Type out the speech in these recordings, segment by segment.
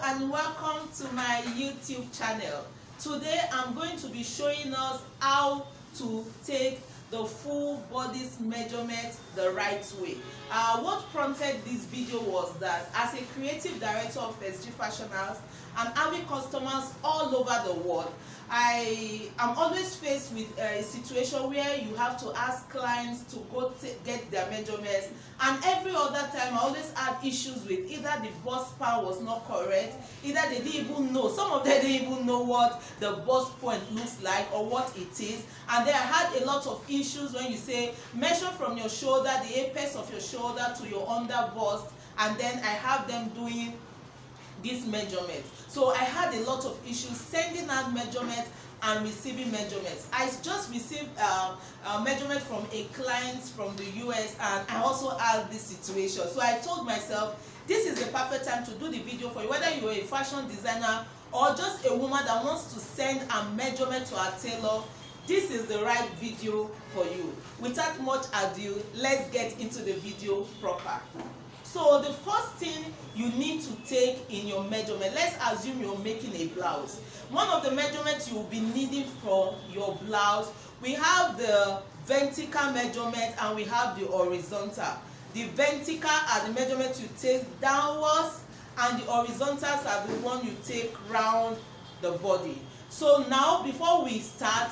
and welcome to my YouTube channel. Today I'm going to be showing us how to take the full body's measurement the right way. What prompted this video was that as a creative director of SG Fashion House and having customers all over the world, I am always faced with a situation where you have to ask clients to go get their measurements, and every other time I always had issues with either the bust span was not correct, either they didn't even know, some of them didn't even know what the bust point looks like or what it is. And then I had a lot of issues when you say measure from your shoulder, the apex of your shoulder to your under bust, and then I have them doing this measurement. So I had a lot of issues sending out measurements and receiving measurements. I just received a measurement from a client from the US, and I also had this situation. So I told myself, this is the perfect time to do the video for you, whether you're a fashion designer or just a woman that wants to send a measurement to her tailor. This is the right video for you. Without much ado, let's get into the video proper. So the first thing you need to take in your measurement, let's assume you're making a blouse. One of the measurements you will be needing for your blouse, we have the vertical measurement and we have the horizontal. The vertical are the measurements you take downwards, and the horizontals are the one you take round the body. So now before we start,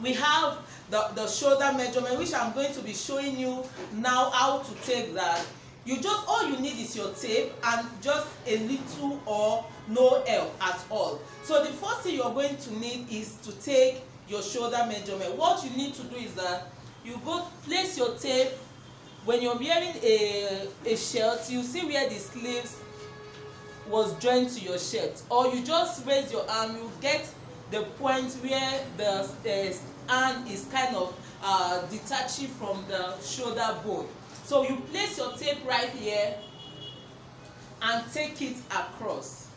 we have the shoulder measurement, which I'm going to be showing you now how to take that. All you need is your tape and just a little or no help at all. So the first thing you're going to need is to take your shoulder measurement. What you need to do is that you go place your tape. When you're wearing a shirt, you see where the sleeves was joined to your shirt, or you just raise your arm, you get the point where the hand is kind of detaching from the shoulder bone. So you place your tape right here and take it across.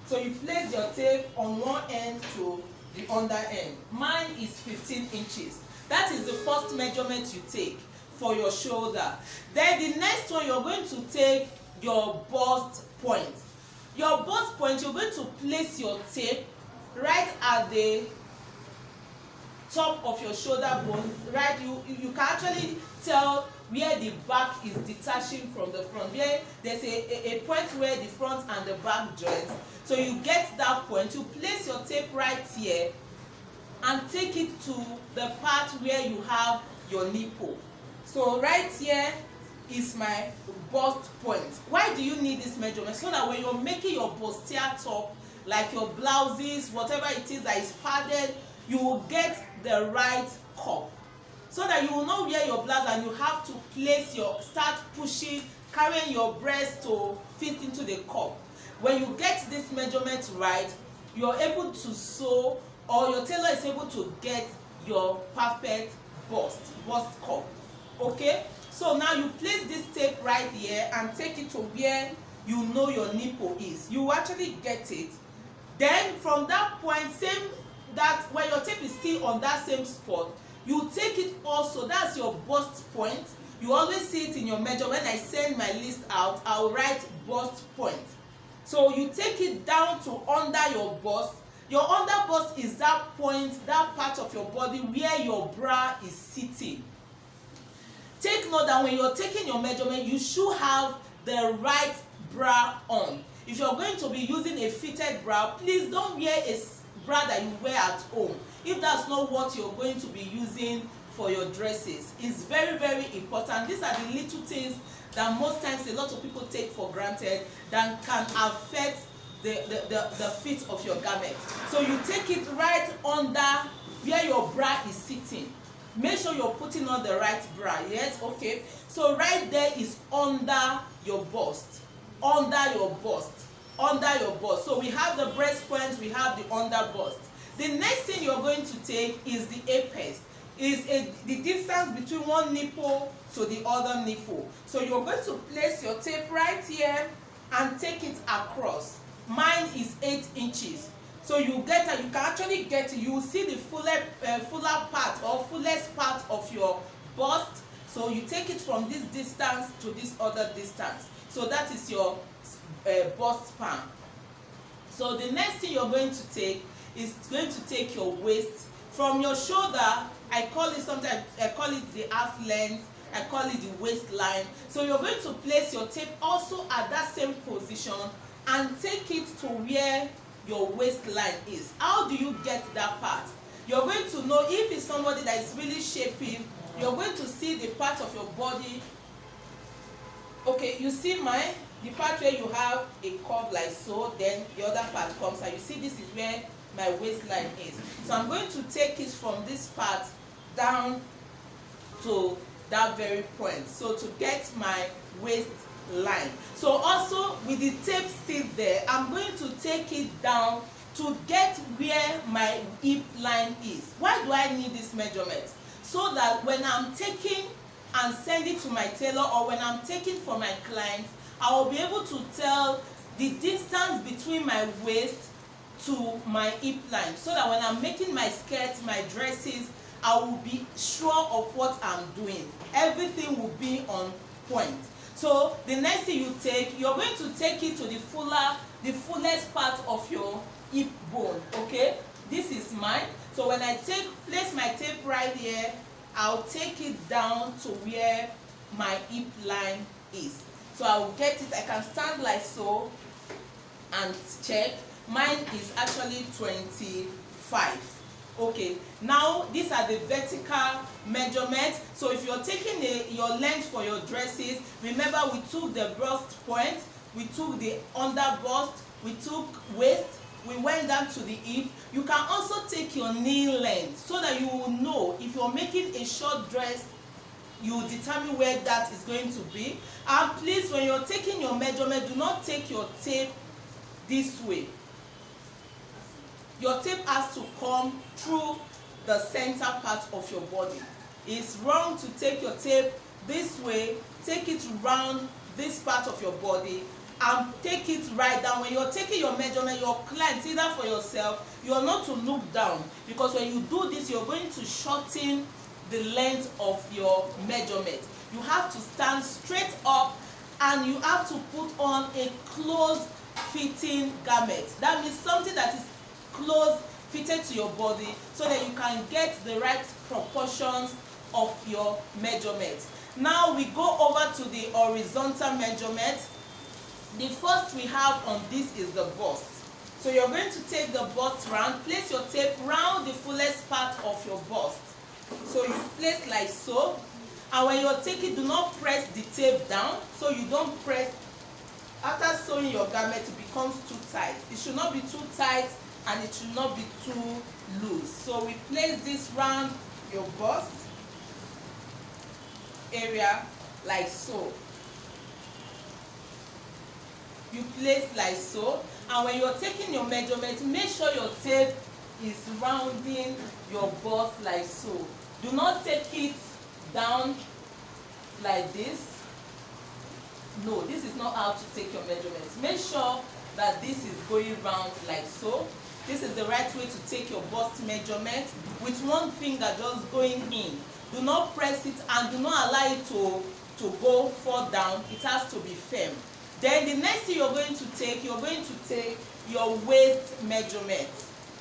So you place your tape on one end to the under end. Mine is 15 inches. That is the first measurement you take for your shoulder. Then the next one, you're going to take your bust point. Your bust point, you're going to place your tape right at the top of your shoulder bone. Right, you can actually tell where the back is detaching from the front, where there's a point where the front and the back joins. So you get that point, you place your tape right here and take it to the part where you have your nipple. So right here is my bust point. Why do you need this measurement? So that when you're making your bustier top, like your blouses, whatever it is that is padded, you will get the right cup, so that you will not wear your blouse and you have to start pushing, carrying your breast to fit into the cup. When you get this measurement right, you're able to sew, or your tailor is able to get your perfect bust cup. Okay, so now you place this tape right here and take it to where you know your nipple is. You actually get it. Then from that point, that when your tape is still on that same spot, you take it also, that's your bust point. You always see it in your measure. When I send my list out, I'll write bust point. So you take it down to under your bust. Your under bust is that point, that part of your body where your bra is sitting. Take note that when you're taking your measurement, you should have the right bra on. If you're going to be using a fitted bra, please don't wear a bra that you wear at home if that's not what you're going to be using for your dresses. It's very, very important. These are the little things that most times a lot of people take for granted that can affect the fit of your garment. So you take it right under where your bra is sitting. Make sure you're putting on the right bra. Yes, okay. So right there is under your bust. Under your bust. Under your bust. So we have the breast point, we have the under bust. The next thing you're going to take is the apex. Is the distance between one nipple to the other nipple. So you're going to place your tape right here and take it across. Mine is 8 inches. So you can actually get, you will see the fuller part or fullest part of your bust. So you take it from this distance to this other distance. So that is your bust span. So the next thing you're going to take is going to take your waist from your shoulder. I call it sometimes, I call it the half length, I call it the waistline. So you're going to place your tape also at that same position and take it to where your waistline is. How do you get that part? You're going to know if it's somebody that is really shaping. You're going to see the part of your body. Okay, you see the part where you have a curve like so, then the other part comes and you see this is where my waistline is. So I'm going to take it from this part down to that very point, so to get my waistline. So also with the tape still there, I'm going to take it down to get where my hip line is. Why do I need this measurement? So that when I'm taking and sending to my tailor, or when I'm taking for my clients, I will be able to tell the distance between my waist to my hip line, so that when I'm making my skirts, my dresses, I will be sure of what I'm doing. Everything will be on point. So the next thing you take, you're going to take it to the fullest part of your hip bone. Okay, this is mine. So when I place my tape right here, I'll take it down to where my hip line is. So I'll get it, I can stand like so and check. Mine is actually 25. Okay, now these are the vertical measurements. So if you're taking your length for your dresses, remember we took the bust point, we took the under bust, we took waist, we went down to the hip. You can also take your knee length so that you will know if you're making a short dress, you determine where that is going to be. And please, when you're taking your measurement, do not take your tape this way. Your tape has to come through the center part of your body. It's wrong to take your tape this way. Take it around this part of your body and take it right down. When you're taking your measurement, your clients, either for yourself, you're not to look down, because when you do this, you're going to shorten the length of your measurement. You have to stand straight up and you have to put on a close fitting garment. That means something that is close fitted to your body, so that you can get the right proportions of your measurement. Now we go over to the horizontal measurement. The first we have on this is the bust. So you're going to take the bust round, place your tape round the fullest part of your bust. So you place like so, and when you're taking, do not press the tape down, so you don't press. After sewing your garment, it becomes too tight. It should not be too tight and it should not be too loose. So we place this round your bust area like so. You place like so, and when you're taking your measurement, make sure your tape is rounding your bust like so. Do not take it down like this. No, this is not how to take your measurements. Make sure that this is going round like so. This is the right way to take your bust measurement, with one finger just going in. Do not press it and do not allow it to go fall down. It has to be firm. Then the next thing you're going to take your waist measurement.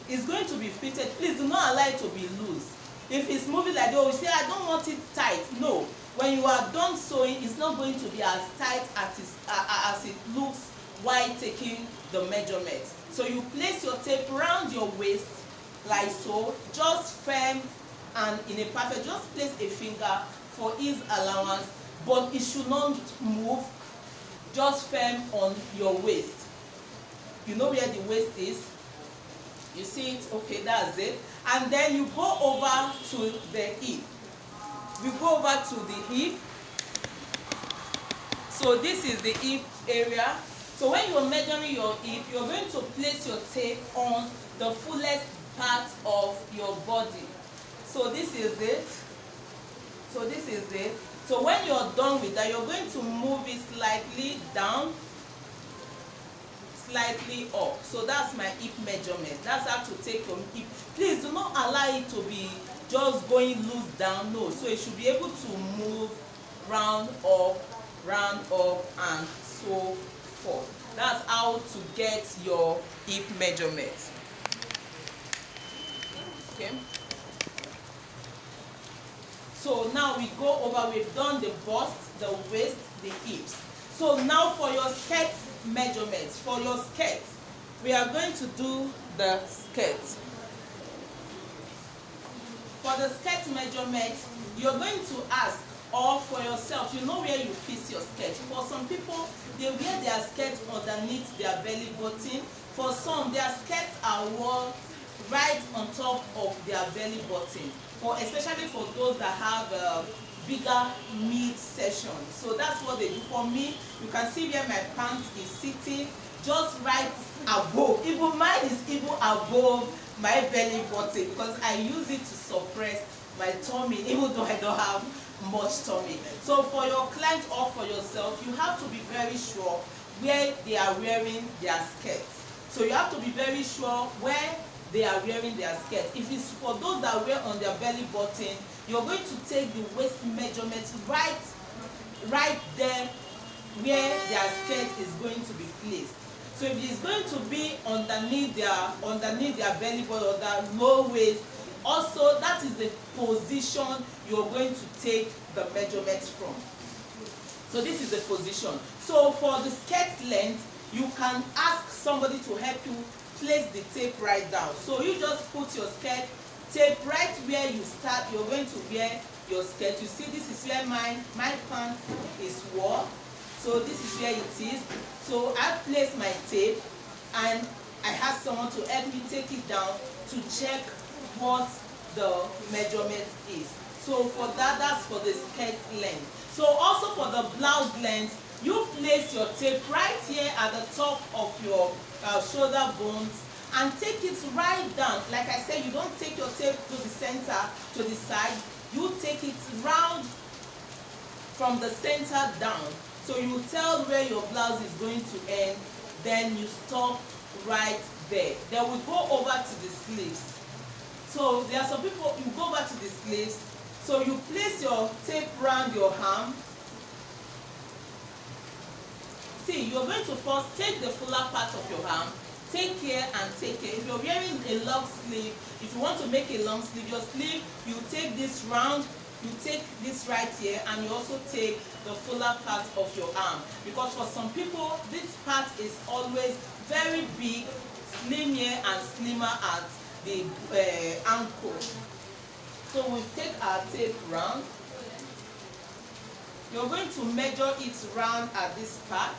It's going to be fitted. Please do not allow it to be loose. If it's moving like that, you say, I don't want it tight. No. When you are done sewing, it's not going to be as tight as it looks while taking the measurement. So you place your tape around your waist like so, just firm and in a perfect. Just place a finger for ease allowance, but it should not move. Just firm on your waist. You know where the waist is? You see it? Okay, that's it. And then you go over to the hip. We go over to the hip. So this is the hip area. So when you're measuring your hip, you're going to place your tape on the fullest part of your body. So this is it. So this is it. So when you're done with that, you're going to move it slightly down, slightly up. So that's my hip measurement. That's how to take your hip. Please do not allow it to be just going loose down. No. So it should be able to move round up, and so forth. That's how to get your hip measurement. Okay. So now we go over, we've done the bust, the waist, the hips. So now for your skirt measurements, for your skirt, we are going to do the skirt. For the skirt measurement, you're going to ask, or for yourself, you know where you fit your skirt. For some people, they wear their skirt underneath their belly button. For some, their skirts are worn right on top of their belly button. Especially for those that have bigger mid-section. So that's what they do. For me, you can see where my pants is sitting, just right above. Even mine is even above my belly button, because I use it to suppress my tummy, even though I don't have much tummy. So for your client or for yourself, you have to be very sure where they are wearing their skirts. So you have to be very sure where they are wearing their skirt. If it's for those that wear on their belly button, you're going to take the waist measurement right there where their skirt is going to be placed. So if it's going to be underneath their belly button or their low waist, also that is the position you're going to take the measurement from. So this is the position. So for the skirt length, you can ask somebody to help you place the tape right down. So you just put your skirt tape right where you start. You're going to wear your skirt. You see, this is where my pants is worn. So this is where it is. So I place my tape and I ask someone to help me take it down to check what the measurement is. So for that, that's for the skirt length. So also for the blouse length, you place your tape right here at the top of your shoulder bones and take it right down. Like I said, you don't take your tape to the center, to the side. You take it round from the center down. So you tell where your blouse is going to end, then you stop right there. Then we go over to the sleeves. So there are some people, you go over to the sleeves. So you place your tape around your arm. See, you're going to first take the fuller part of your arm, take care and take care. If you're wearing a long sleeve, if you want to make a long sleeve, your sleeve, you take this round, you take this right here, and you also take the fuller part of your arm. Because for some people, this part is always very big, slim here and slimmer at the ankle. So we take our tape round. You're going to measure it round at this part.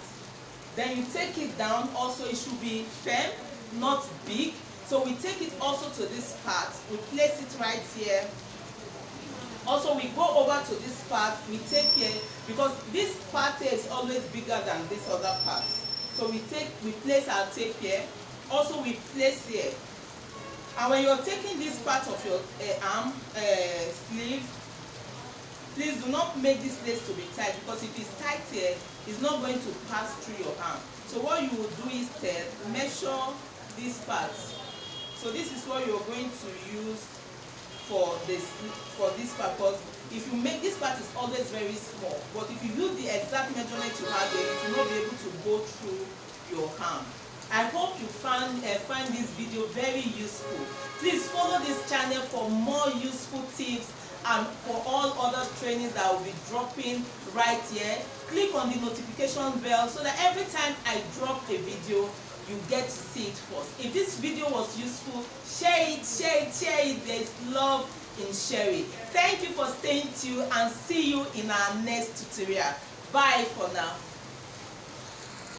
Then you take it down. Also, it should be firm, not big. So we take it also to this part. We place it right here. Also, we go over to this part. We take here, because this part here is always bigger than this other part. So we place our tape here. Also, we place here. And when you're taking this part of your arm, sleeve, please do not make this place to be tight, because if it's tight here, it's not going to pass through your arm. So what you will do is measure this part. So this is what you're going to use for this purpose. If you make this part, is always very small, but if you use the exact measurement you have there, you will not be able to go through your arm. I hope you find this video very useful. Please follow this channel for more useful tips and for all other trainings that I will be dropping right here. Click on the notification bell so that every time I drop a video, you get to see it first. If this video was useful, share it, share it, share it. There's love in sharing. Thank you for staying tuned and see you in our next tutorial. Bye for now.